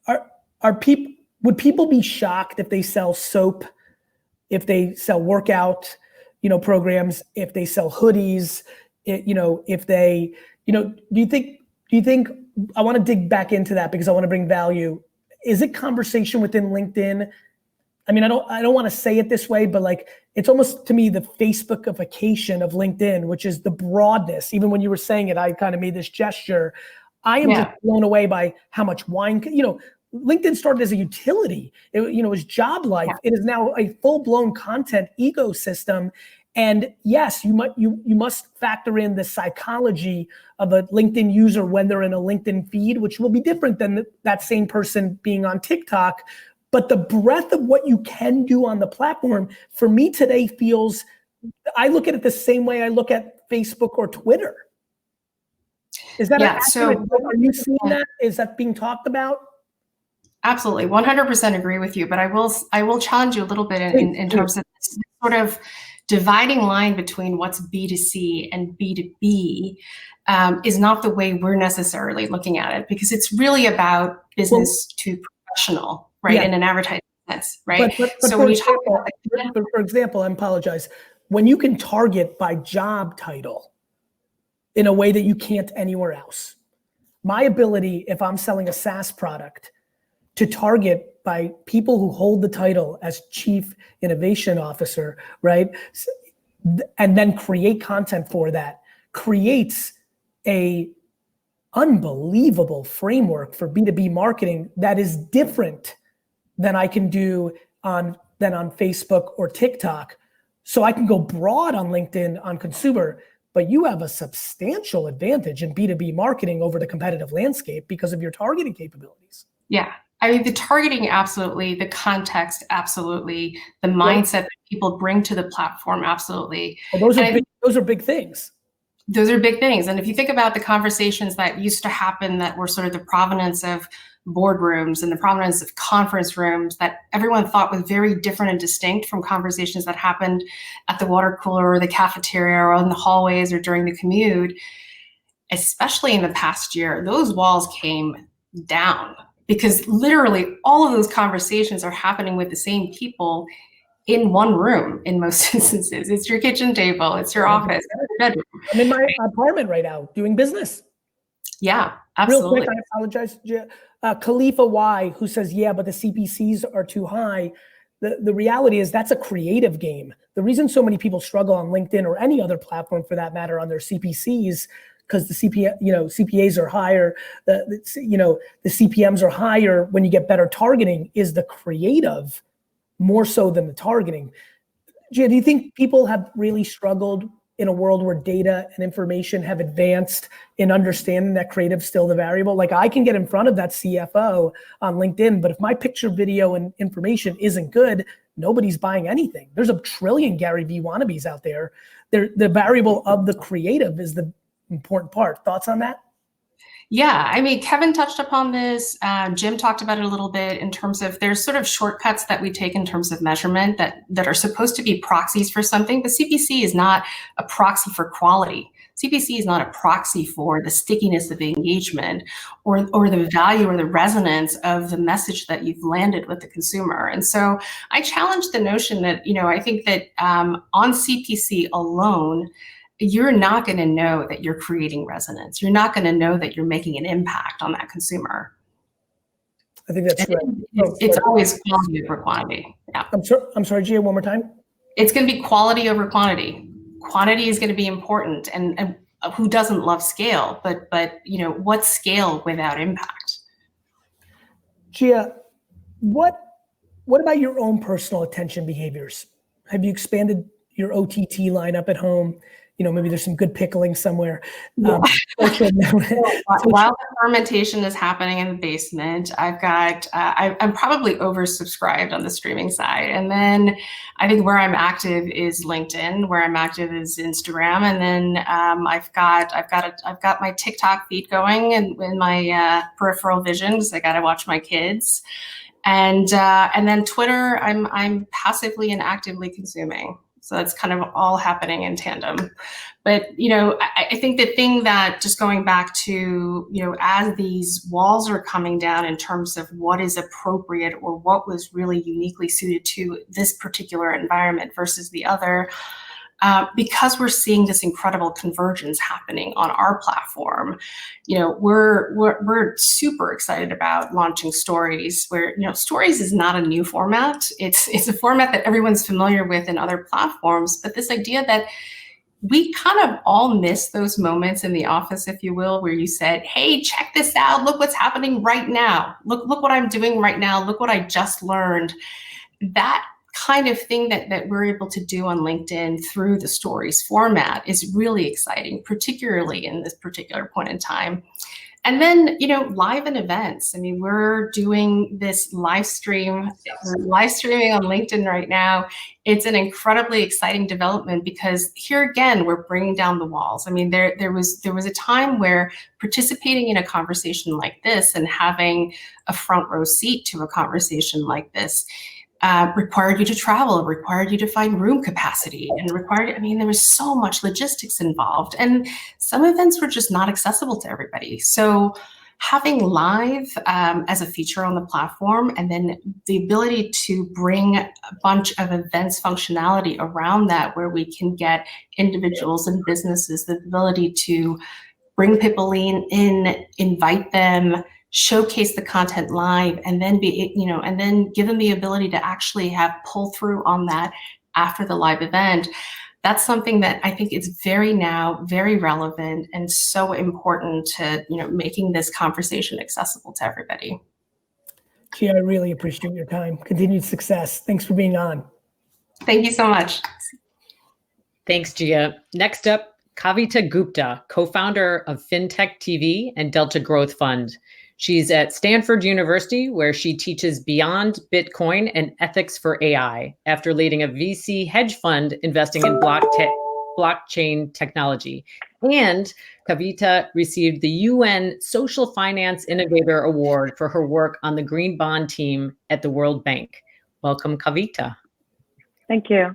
Are people, would people be shocked if they sell soap, if they sell workout, programs, if they sell hoodies, if they, do you think, I want to dig back into that because I want to bring value. Is it conversation within LinkedIn? I mean, I don't want to say it this way, but like, it's almost to me the Facebookification of LinkedIn, which is the broadness. Even when you were saying it, I kind of made this gesture. I am just blown away by how much wine, LinkedIn started as a utility. It was job life. It is now a full-blown content ecosystem. And yes, you must factor in the psychology of a LinkedIn user when they're in a LinkedIn feed, which will be different than that same person being on TikTok. But the breadth of what you can do on the platform, for me today feels, I look at it the same way I look at Facebook or Twitter. Is that accurate? Are you seeing that? Is that being talked about? Absolutely, 100% agree with you. But I will challenge you a little bit in terms of this sort of dividing line between what's B2C and B2B is not the way we're necessarily looking at it, because it's really about business to professional, right? In an advertising sense, right? But when you talk about, for example, I apologize, when you can target by job title in a way that you can't anywhere else, my ability, if I'm selling a SaaS product, to target by people who hold the title as Chief Innovation Officer, right? And then create content for that, creates a unbelievable framework for B2B marketing that is different than I can do on Facebook or TikTok. So I can go broad on LinkedIn on consumer, but you have a substantial advantage in B2B marketing over the competitive landscape because of your targeting capabilities. Yeah. I mean, the targeting, absolutely. The context, absolutely. The mindset that people bring to the platform, absolutely. Well, those are big things. Those are big things. And if you think about the conversations that used to happen that were sort of the provenance of boardrooms and the provenance of conference rooms that everyone thought was very different and distinct from conversations that happened at the water cooler or the cafeteria or in the hallways or during the commute, especially in the past year, those walls came down. Because literally all of those conversations are happening with the same people in one room in most instances. It's your kitchen table, it's your office, it's your bedroom. I'm in my apartment right now doing business. Yeah, absolutely. Real quick, I apologize. Khalifa Y, who says, yeah, but the CPCs are too high. The reality is that's a creative game. The reason so many people struggle on LinkedIn or any other platform for that matter on their CPCs, because the CPAs are higher, the CPMs are higher when you get better targeting, is the creative more so than the targeting. Gia, do you think people have really struggled in a world where data and information have advanced in understanding that creative's still the variable? Like, I can get in front of that CFO on LinkedIn, but if my picture, video, and information isn't good, nobody's buying anything. There's a trillion Gary V wannabes out there. The variable of the creative is the important part. Thoughts on that? Yeah, I mean, Kevin touched upon this. Jim talked about it a little bit in terms of there's sort of shortcuts that we take in terms of measurement that are supposed to be proxies for something, but CPC is not a proxy for quality. CPC is not a proxy for the stickiness of the engagement or the value or the resonance of the message that you've landed with the consumer. And so I challenge the notion that, I think that on CPC alone, you're not going to know that you're creating resonance. You're not going to know that you're making an impact on that consumer. I think that's right. It's always quality over quantity. Yeah. I'm sorry, Gia, one more time. It's going to be quality over quantity. Quantity is going to be important, and who doesn't love scale? But what's scale without impact? Gia, what about your own personal attention behaviors? Have you expanded your OTT lineup at home? Maybe there's some good pickling somewhere. While the fermentation is happening in the basement, I'm probably oversubscribed on the streaming side. And then I think where I'm active is LinkedIn, where I'm active is Instagram. And then I've got my TikTok feed going in my peripheral vision, because I got to watch my kids. And then Twitter, I'm passively and actively consuming. So that's kind of all happening in tandem. But, I think the thing that, just going back to, as these walls are coming down in terms of what is appropriate or what was really uniquely suited to this particular environment versus the other, because we're seeing this incredible convergence happening on our platform, we're super excited about launching Stories, where Stories is not a new format. It's a format that everyone's familiar with in other platforms, but this idea that we kind of all miss those moments in the office, if you will, where you said, "Hey, check this out! Look what's happening right now! Look what I'm doing right now! Look what I just learned!" That kind of thing that we're able to do on LinkedIn through the Stories format is really exciting, particularly in this particular point in time. And then, live and events. I mean, we're doing this live streaming on LinkedIn right now. It's an incredibly exciting development because here again, we're bringing down the walls. I mean, there was a time where participating in a conversation like this and having a front row seat to a conversation like this required you to travel, required you to find room capacity, and there was so much logistics involved, and some events were just not accessible to everybody. So having live as a feature on the platform, and then the ability to bring a bunch of events functionality around that, where we can get individuals and businesses the ability to bring people in, invite them, showcase the content live, and then and then give them the ability to actually have pull through on that after the live event. That's something that I think is very relevant and so important to, making this conversation accessible to everybody. Gia, I really appreciate your time. Continued success. Thanks for being on. Thank you so much. Thanks, Gia. Next up, Kavita Gupta, co-founder of FinTech TV and Delta Growth Fund. She's at Stanford University, where she teaches beyond Bitcoin and ethics for AI after leading a VC hedge fund investing in blockchain technology. And Kavita received the UN Social Finance Innovator Award for her work on the Green Bond team at the World Bank. Welcome, Kavita. Thank you.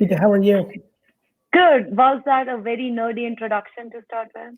Kavita, how are you? Good. Was that a very nerdy introduction to start with?